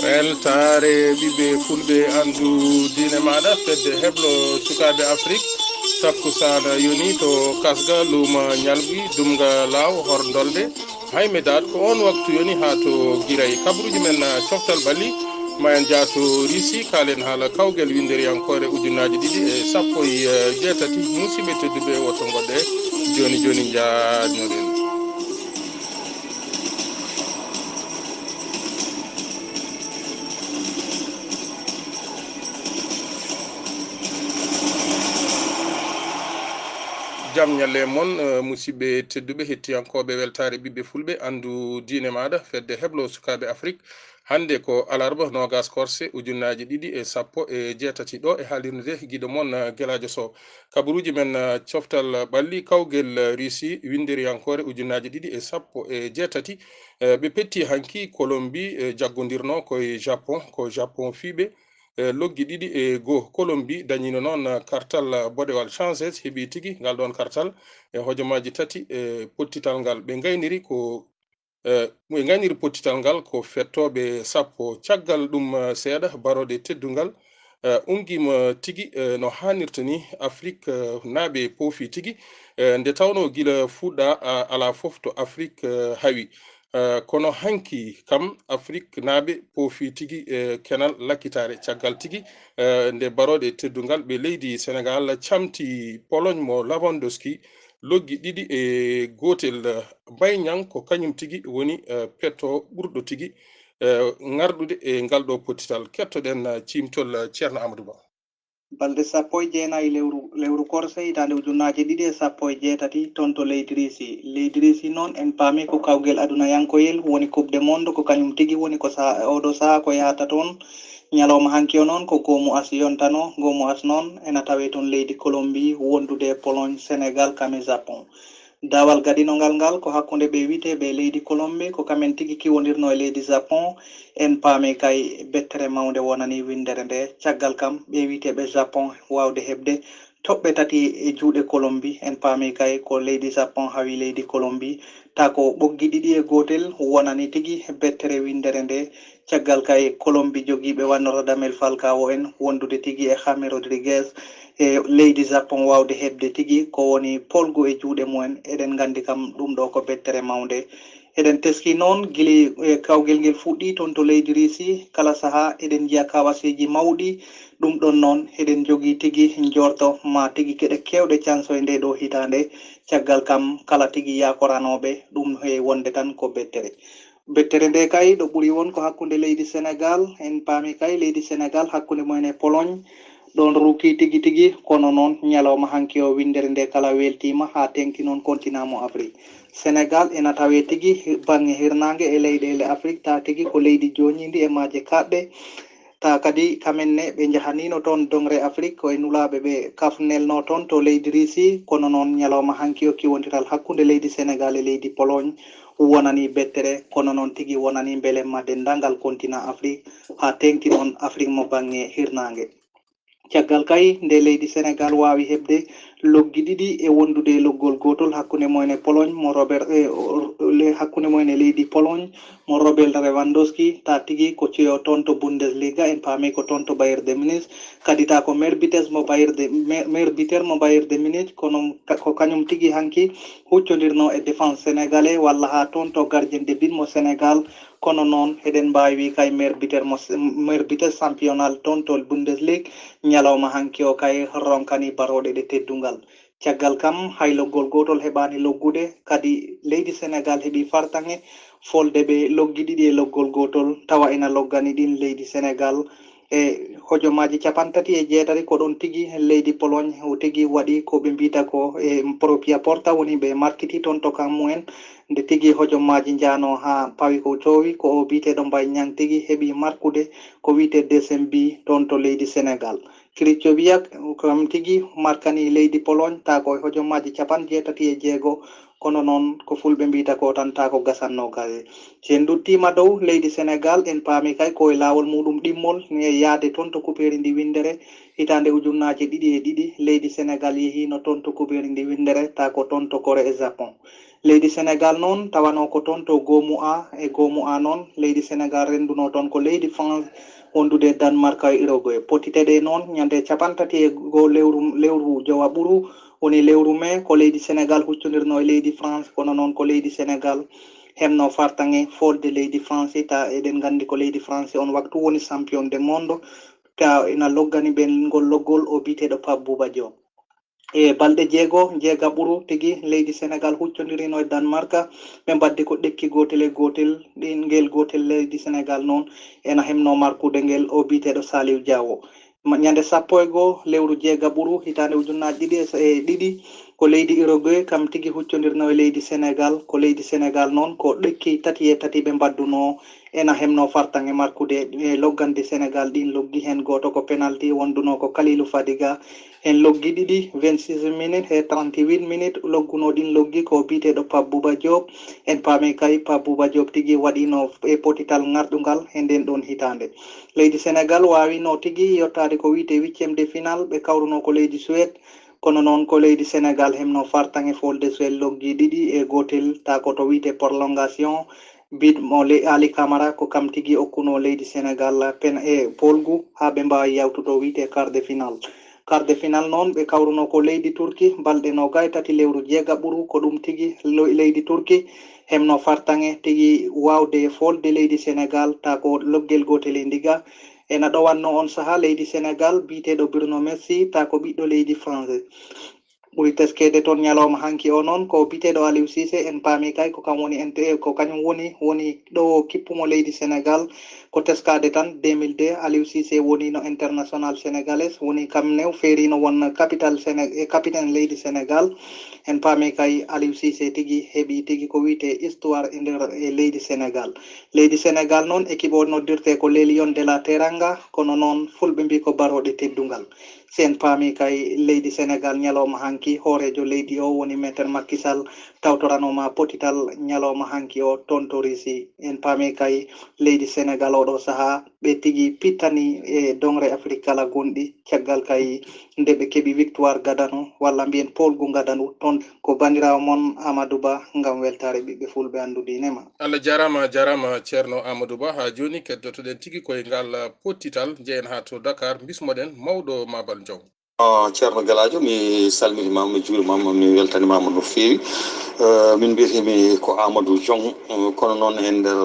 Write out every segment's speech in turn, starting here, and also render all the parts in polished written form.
weltare ɓiɓɓe fulɓe andu diine maɗa fedde heblo sukaɓe afrique takkusana yoni to kasga luuma ñalɓi dumga law hordolde haymedat ko on waktu yoni ha to guiray kabruji men coftal balli ma en jaato risi kalen haala kawguel winderiyankore ujunnaji ɗiɗi e sappo e jeetati musidɓe tedduɓe woto goɗɗe joni joni jaadnoɗen jam ñalle moon musidɓe tedduɓe hettiyankoɓe weltare ɓiɓɓe fulɓe andu diine maɗa fedde heblo sukaɓe afrique hande ko alarba nogas korse ujunnaji ɗiɗi e sappo e jeetati ɗo e haalirde guiɗo moon guelajo sow kabaruji men coftal ɓalli kawguel russie winderiyankore ujunnaji ɗiɗi e sappo e jeetati ɓe petti hanki colombie jaggodirno koye japon ko japon fiiɓe loggi ɗiɗi e go colombie dañino noon kartal boɗewal chances heeɓi tigui ngal ɗon kartal e hojomaji tati e pottital ngal ɓe gayniri ko ɓe gayniri pottital ngal ko fettoɓe sappo caggal ɗum seeɗa baroɗe teddungal umguima tigui no hannirta ni afrique naaɓe poofi tigui nde tawno guila fuɗɗa ala foof to afrique hawi kono hanki kam afrique naaɓe poofi tigui kenal lakkitare caggal tigui nde baroɗe teddungal ɓe leydi sénégal camti pologne mo lewandowski loggi ɗiɗi e gotel bayñang ko kañum tigui woni petto ɓurɗo tigui ngarɗude e ngal ɗo pottital kettoɗen cimtol ceerno amadou ba balɗe sappo e jeenayi lewru korse hitande ujunnaje ɗiɗi e sappo e jeetati toon to leydi risi noon en paami ko kawguel aduna yankoyel woni coupe de monde ko kañum tigui woni ko oɗo saaha ko yahata toon ñalawma hanki o noon ko gomu as yontano gomu as noon ena tawe toon leydi colombie wondude pologne sénégal kame japon dawal gaɗinogal ngal ko hakkude ɓe witeɓe leydi colombie ko kamen tigui kiwodirno e leydi japon en paami kay bettere mawde wonani windere nde caggal kam ɓe witeɓe japon wawde hebde toɓɓe tati e juuɗe colombie en paami kay ko leydi japon hawi leydi colombie ta ko ɓoggi ɗiɗi e gotel wonani tigui bettere windere nde caggal kay colombie joguiɓe wanno damel falcao en wondude tigui e james rodriguez e leydi japon wawde hebde tigui ko woni polgo e juuɗe mumen eɗen gandi kam ɗum ɗo ko bettere mawde eɗen teski noon guili kawguel ngel fuɗɗi toon to leydi risi kala saaha eɗen jiiya kawasiji mawɗi ɗum ɗon noon eɗen jogui tigui jorto ma tigui gueɗe kewɗe canso e nde ɗo hitande caggal kam kala tigui yakoranoɓe ɗum he wonde tan ko bettere nde kay ɗo ɓuuri won ko hakkude leydi sénégal en paami kay leydi sénégal hakkude mumen e pologne ɗon ruki tigui tigui kono noon ñalawma hanki o windere nde kala weltima ha tengti noon continent mo afrique sénégal ena tawe tigui banggue hirnangue e leyɗele afrique ta tigui ko leydi joñidi e maaje kaɗɗe ta kadi kamenne ɓe jahanino toon dongre afrique koye nulaɓe ɓe kafnelno toon to leydi risi kono noon ñalawma hanki o kiwontiral hakkude leydi sénégal e leydi pologne wonani bettere kono noon tigui wonani beelemma dendagal continent afrique ha tengti noon afrique mo banggue hirnangue caggal kay nde leydi sénégal wawi hebde loggi ɗiɗi e wondude loggol gotol hakkude moyne pologne mo robert hakkude moyne leydi pologne mo robert lewandowski ta tigui ko ceyo toon to bundesliga en paami ko toon to bayerde munich kadi ta ko maire buteur mo bayerde munich kono ko kañum tigui hanki huccodirno e défense sénégalais walla ha toon to gardien de but mo sénégal kono noon eɗen mbawi kay maire buteur championnat toon to bundesligue ñalawma hanki o kay ronkani baroɗe ɗe teddungal caggal kam hay loggol gotol heɓani loggude kadi leydi sénégal heeɓi fartange folde ɓe loggi ɗiɗi e loggol gotol tawa ena loggani ɗin leydi sénégal e hojomaji capantati e jeetati ko ɗon tigui leydi pologne o tigui waɗi ko ɓe mbita ko e propria porta woni ɓe markiti toon to kam mumen nde tigui hojomaji jano ha pawi ko cowi ko o biteɗo mbay ñang tigui heeɓi markude ko wiite dcmb toon to leydi sénégal Krychowiak kam tigui markani leydi pologne ta ko hojomaji capan jeetati e jeego kono noon ko fulɓe mbita ko tan ta ko gasanno kay sen duttima dow leydi Sénégal en paami kay koye lawol muɗum ɗimmol e yaade toon to kuperi ndi windere hitande ujunnaje 2 leydi Sénégal yehino toon to kuperi ndi windere ta ko toon to Corée e Japon leydi Sénégal noon tawano ko toon to gomu a noon leydi Sénégal renduno toon ko leydi France wondude Danemark e Uruguay potiteɗe noon ñande 31 lewru jowa ɓuru woni lewru mai ko leydi Sénégal huccodirno e leydi France kono noon ko leydi Sénégal hemno fartange folde leydi France ta eɗen gandi ko leydi France on waktu woni champion du monde ta ina loggani ɓen ngol loggol o biteɗo Pape Bouba Diop e balɗe jeega ɓuru tigi leydi Sénégal huccodirino e Danemark ɓe mbaddi ko ɗekki gotel e gotel ngel gotel leydi Sénégal noon ena hemno markude ngel o biteɗo Saliou Diawo ñande 11 lewru jeega ɓuru hitande ujunnaje 2 ko leydi Uruguay kam tigi huccodirno e leydi Sénégal ko leydi Sénégal noon ko ɗekki 3-3 ɓe mbadduno ena hemno fartange markude e loggande Sénégal ɗin loggi hen goto ko penalty wonduno ko Kalilou Fadiga en loggi ɗiɗi 26 minutes e 38 minutes logguno ɗin loggi ko biteɗo Pape Bouba Diop en paami kay Pape Bouba Diop tigi waɗino e potital ngarɗugal e nden ɗon hitande leydi Sénégal wawino tigi yottade ko wiite 8e de finale ɓe kawruno ko leydi Suède kono noon ko leydi Sénégal hemno fartange folde Suède loggi ɗiɗi e gotel ta ko to wiite prolongation bid mo Ali Camara ko kam tigi okkuno leydi Sénégal pen e polgu ha ɓe mbawi yawtuto wiite quart de finale noon ɓe kawruno ko leydi Turki balɗe 23 lewru jeega ɓuru ko ɗum tigi leydi Turki hemno fartange tigi wawde folde leydi Sénégal ta ko loggel gotel e ndiga ena ɗowanno on saaha leydi Sénégal biteɗo Bruno Messi ta ko ɓiɗɗo leydi France ɓuri teskede toon ñalawma hanki o noon ko biteɗo Aliou Cissé en paami kay ko kam woni ko kañum woni ɗo kippumo leydi Sénégal ko teskade tan 2002 Aliou Cissé wonino international sénégalais woni kam new feerino won capitaine leydi Sénégal en paami kay Aliou Cissé tigi heeɓi tigi ko wiite histoire e nder leydi Sénégal noon équipe o noddirte ko les Lions de la Teranga kono noon fulɓe mbi ko baroɗe teddugal sen paami kay leydi Sénégal ñalawma hanki hoorejo leydi o woni maître Macky Sall tawtoranoma potital ñalawma hanki o toon to Russie en paami kay leydi Sénégal oɗo saaha ɓe tigi pittani e dongre Afrique kala gonɗi caggal kay nde ɓe keeɓi victoire gadanu walla mbiyen polgu gadanu toon ko bandirawo moon Amadou Ba ngam weltare ɓiɓɓe fulɓe andudinema Allah jarama ceerno Amadou Ba ha joni keddotoɗen tigui koye ngal pottital jeeyen ha to Dakar bismoɗen mawɗo Mabal Diaw ceerno Galadio mi salmitimama mi juurimama mi weltanimama no feewi min mbiyetemi ko Amadou Diong kono noon e nder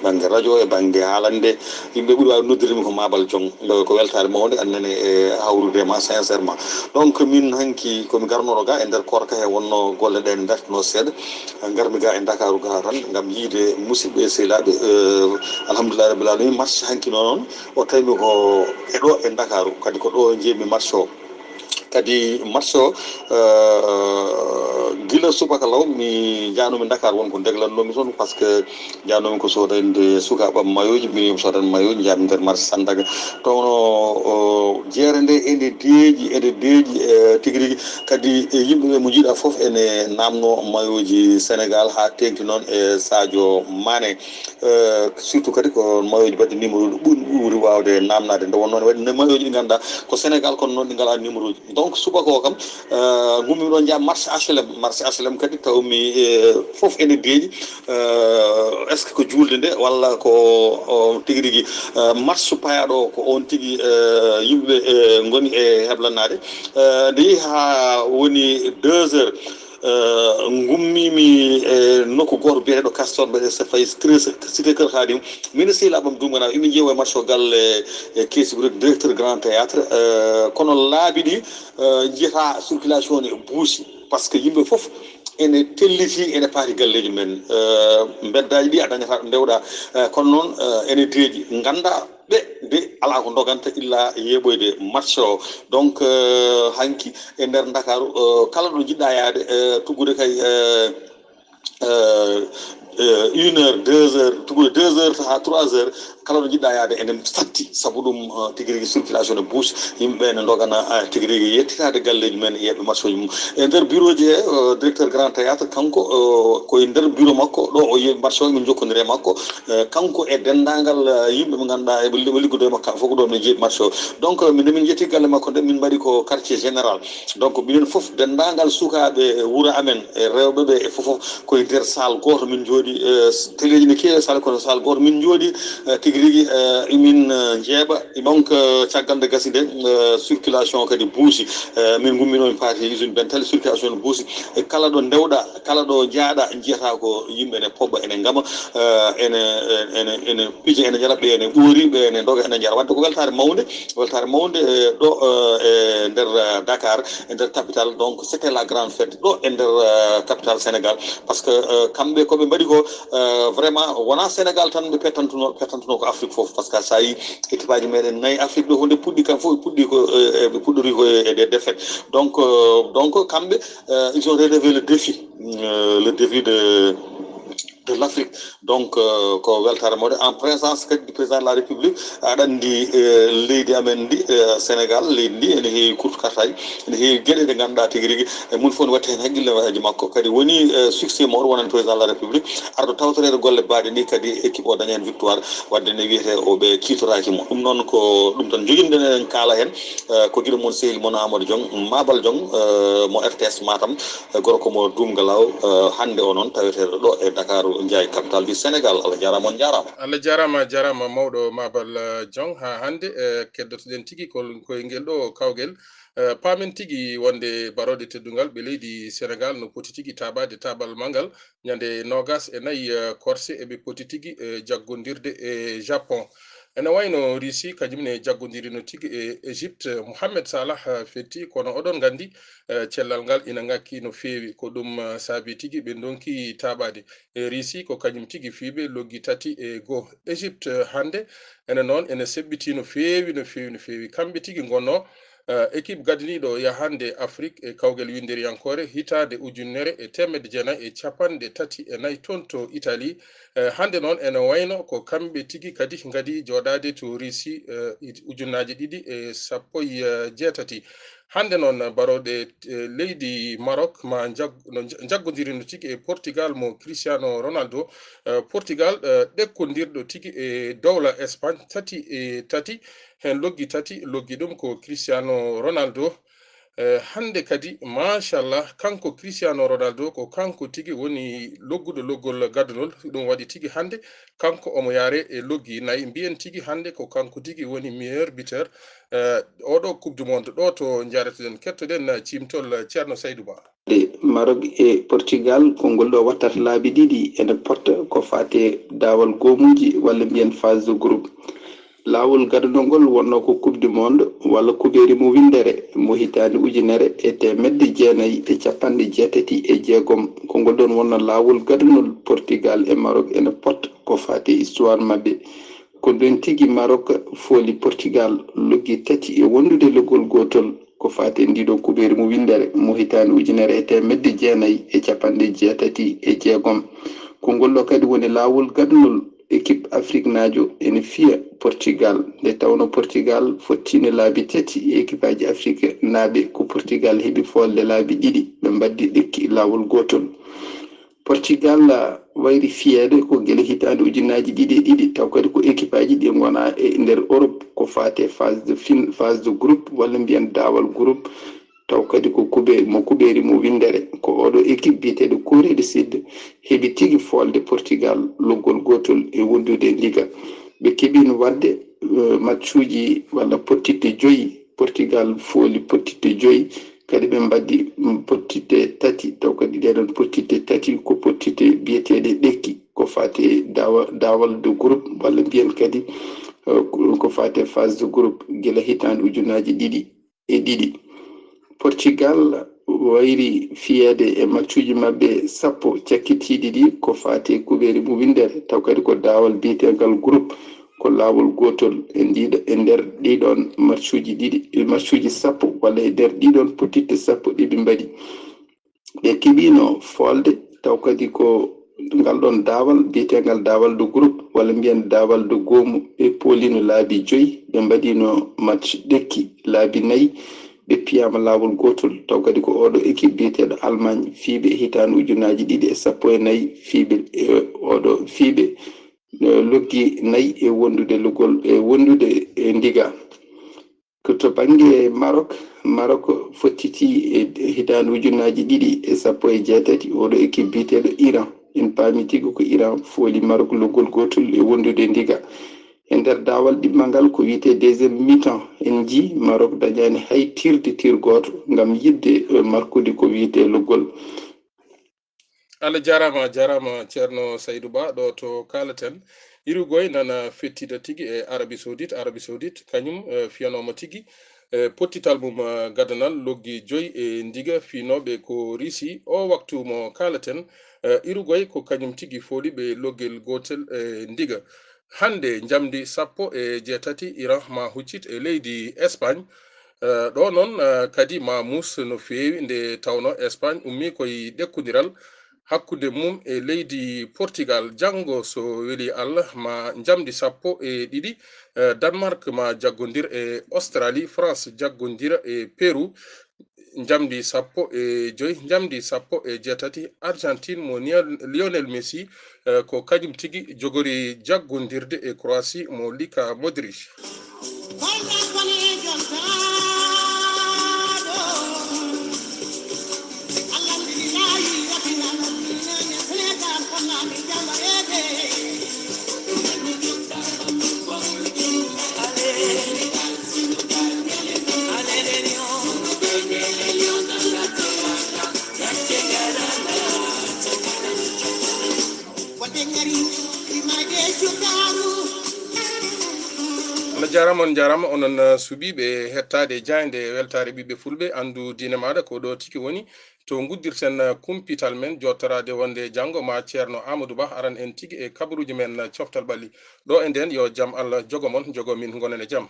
banggue radio e banggue haalande yimɓe ɓuuri wawi noddirimi ko Mabal Diong ko weltare mawde annene e hawrudema sincèrement donc min hanki komi garnoɗo ga e nder korka he wonno golle ɗe ne dartino seeɗa garmi ga e Dakaru ga tan gam yiide musidɓe e sehilaɓe alhamdulillah rabbil alamin marche hankino noon o tawimi ko eɗo e Dakaru kadi ko ɗo jeemi marche o kadi marche o gila subaka law mi janomi Dakar wonko deglannomi toon par ce que janomi ko sodande sukaɓam mayoji min sodan mayoji jami nder marche Sandaga tono jeere nde ene deeƴi tigui rigui kadi yimɓeɓe mo jiiɗa foof ene namno mayoji Sénégal ha tengti noon e Sadio Mané surtout kadi ko mayoji mbaɗɗi numéro ɓuuri wawde namnade nde wonno ne waɗi mayoji ɗi ganduɗa ko Sénégal kono noon ɗi ngala numéro uji donc subaka o kam gummi ɗon jaa marche HLM kadi tawmi foof ene deeƴi est ce que ko julde nde walla ko tigui rigui marche payaɗo ko on tigui yimɓeɓe goni e heblannade nde yeehi ha woni 2 heures gummimi e nokku goto biyeteɗo Castor mbiɗe so fayi cité Kër Khadim min sehilaɓam dumgana imi ƴeewa marche o galle Kesibou directeur grand théâtre kono laabi ɗi jiyata circulation ne buusi par ce que yimɓe foof ene telliti ene paati galleji men beddaji ɗi a dañata ɗo ndewɗa kono noon ene deeƴi ganda ɓe de ala ko doganta illa yeɓoyde marche o donc hanki e nder Dakaru kala ɗo jiɗɗa yaade tuggude kay 1 heure 2 heures tugo 2 heures ha 3 heures kala no jiɗɗa yaade enen fatti sabu ɗum tigi rigui circulation ne buusi yimɓeɓe ne dogana tigi rigui yettitade galleji men yeɓe marché uji mum e nder bureau ji he directeur grand théâtre kanko koye nder bureau makko ɗo o yi marché o min jokkodiri e makko kanko e dendagal yimɓe ɓe ganduɗa eɓe liggodo e makko fof ko ɗo min jeeyi marché o donc min jetti galle makko nde min mbaɗi ko quartier général donc minen foof dendagal sukaɓe wuuro amen e rewɓeɓe e foof koye nder salle goto min jooɗi téléji ne keewi salle kono salle goto min jooɗi tigi rigui min jeeɓa donc caggal nde gasi nde circulation kadi buusi min gummino min paati usine Bentel circulation ne buusi e kala ɗo ndewɗa kala ɗo jaaɗa jiyata ko yimɓe ne pobba ene gama ene piija ene jalaɓe ene ɓoori ɓe ene doga ene jara wadde ko weltare mawde ɗo e nder Dakar e nder capitale donc c'était la grande fête ɗo e nder capitale Sénégal par ce que kamɓe koɓe mbaɗi ko vraiment wona Sénégal tan ɓe pettantuno ko Afrique foof par ce que sa yi équipaji meɗen nayyi Afrique ɗo hunde puɗɗi kam fof puɗɗi ko ɓe puɗɗori ko e des défaites donc kamɓe ils ont relevé le défi de l'Afrique donc ko weltare mawde en présence kadi du président de la République aɗa andi leydi amen ndi Sénégal leydi ndi ene heewi courte kartaji ene heewi gueɗe ɗe ganduɗa tigui rigui e mun fof ne watte hen haqqillaji makko kadi woni succès mawɗo wonani président de la République arɗo tawtorede golle mbaɗe ni kadi équipe o dañi hen victoire wadde ne wiyete oɓe kiitoraki mo ɗum noon ko ɗum tan joguinoɗen en kaala hen ko guiɗo moon sehil moon Amadou Diong Mabal Diong mo RTS Matam gorko mo Doumgalaw hande o noon taweteɗo ɗo e Dakar Ndiaye capitale du Sénégal Allah jarama on jarama Allah jarama mawɗo Mabal Diong ha hande keddotoɗen tigui koye ngel ɗo kawguel pamen tigui wonde barode teddugal ɓe leydi Sénégal no poti tigui tabade tabal mangal ñande 24 korse eɓe poti tigui jaggodirde e Japon ene wayno Russie kañumne jaggodirino tigui e Égypte Mohamed Salah fetti kono oɗon gandi cellal ngal ina ngakki no fewi ko ɗum saabi tigui ɓe donki tabade e Russie ko kañum tigui fiɓe loggi 3-1 Égypte hande ene noon ene sebbiti no fewi kamɓe tigui gonno équipe gadaniɗo yahande Afrique e kawgel winderiyankore hitande 1934 ton to Italie hande noon ene wayno ko kamɓe tigui kadi gadi joɗade to Russie 2018 hande noon baroɗe leydi Maroc ma jaggodirino tigui e Portugal mo Cristiano Ronaldo Portugal ɗekkodirɗo tigui e dowla Espagne 3-3 hen loggi 3 loggi ɗum ko Cristiano Ronaldo hande kadi machallah kanko Cristiano Ronaldo ko kanko tigui woni logguɗo loggol gadunol ɗum waɗi tigui hande kanko omo yaare e loggi 4 mbiyen tigui hande ko kanko tigui woni meilleur buteur oɗo coupe du monde ɗo to jareten kettoɗen cimtol Ceerno Saydou Ba Maroc e Portugal kongol ɗo wattata laabi ɗiɗi ene potta ko fate dawal gomuji walla mbiyen phase de groupe lawol gadunogol wonno ko coupe du monde walla kuberi mo windere mo hitande 1986 kongol ɗon wonno lawol gadunol Portugal e Maroc ene potta ko fate histoire mabɓe ko ɗon tigui Maroc fooli Portugal loggi 3 e wondude loggol gotol ko fate ndiɗo kuberi mo windere mo hitande 1986 kongol ɗo kadi woni lawol gadunol équipe Afrique najo ene fiya Portugal nde tawno Portugal fottino laabi 3 équipe aji Afrique naaɓe ko Portugal heeɓi folde laabi 2 ɓe mbaddi ɗekki lawol gotol Portugal wayri fiyede ko guele hitande 2002 taw kadi ko équipe aji ɗi gona e nder Europe ko fate phase de groupe walla mbiyan dawal groupe taw kadi ko kuberi mo windere ko oɗo équipe biyeteɗo Corée du Sud heeɓi tigui folde Portugal loggol gotol e wondude liga ɓe keeɓino wadde matchuji walla pottitte 5 Portugal fooli pottitte 5 kadi ɓe mbaddi pottitte 3 taw kadi ɗeɗon pottitte 3 ko pottitte biyeteɗe ɗekki ko fate dawal de groupe walla mbiyen kadi ko fate phase de groupe guila hitande 2002 Portugal wayri fiyede e matchuji mabɓe 10 cakkitiɗi ɗi ko fate kuberi mo windere taw kadi ko dawal biyetegal groupe ko lawol gotol e nder ɗiɗon matchuji 10 walla e nder ɗiɗon pottitte 10 ɗiɓe mbaɗi ɓe keeɓino folde taw kadi ko ngal ɗon daawal biyetegal daawal do groupe walla mbiyen daawal do goomu ɓe polino laabi 5 ɓe mbaɗino match ɗekki laabi 4 ɓe piyama laawol gotol taw kadi ko oɗo équipe biyeteɗo Allemagne fiiɓe hitande ujunaji 214 fiiɓe oɗo fiiɓe loggi 4 e wondude lugol e wondude e ndiga ko to banggue Maroc fottiti e hitande ujunaji 216 oɗo équipe biyeteɗo Iran en paami tigi ko Iran fooli Maroc logol gotol e wondude ndiga e nder daawal ɗimmal ngal ko wiyete deuxiéme mi-temps en ji Maroc dañani hay tir goto ngam yidde markude ko wiyete loggol. Allah jarama ceerno Saydou Ba ɗo to kalaten Uruguay nana fettida tigi e Arabie Saoudite kañum fiyanoma tigi pottital mum gadanal loggi 5 e ndiga finoɓe ko Russie o waktu mo kalaten Uruguay ko kañum tigi fooli ɓe loggel gotel e ndiga hande jamdi 18 Iran ma huccit e leydi Espagne ɗo noon kadi ma mus no feewi nde tawno Espagne ummi koye ɗekkodiral hakkude mum e leydi Portugal janngo so weli Allah ma jamdi 12 Denmark ma jaggodir e Australie France jaggodira e Peru jamdi 15 jamdi 16 Argentine mo Lionel Messi ko kañum tigi jogori jaggodirde e Croatie mo Luka Modric. jarama onon subiɓe hettade jayde weltare ɓiɓɓe fulɓe andu diine maɗa ko ɗo tiki woni to guddirten kumpital men jottorade wonde janggo ma ceerno Amadou Ba aran en tigi e kabaruji men coftal ɓalli ɗo e nden yo jaam Allah jogo min gonen e jaam.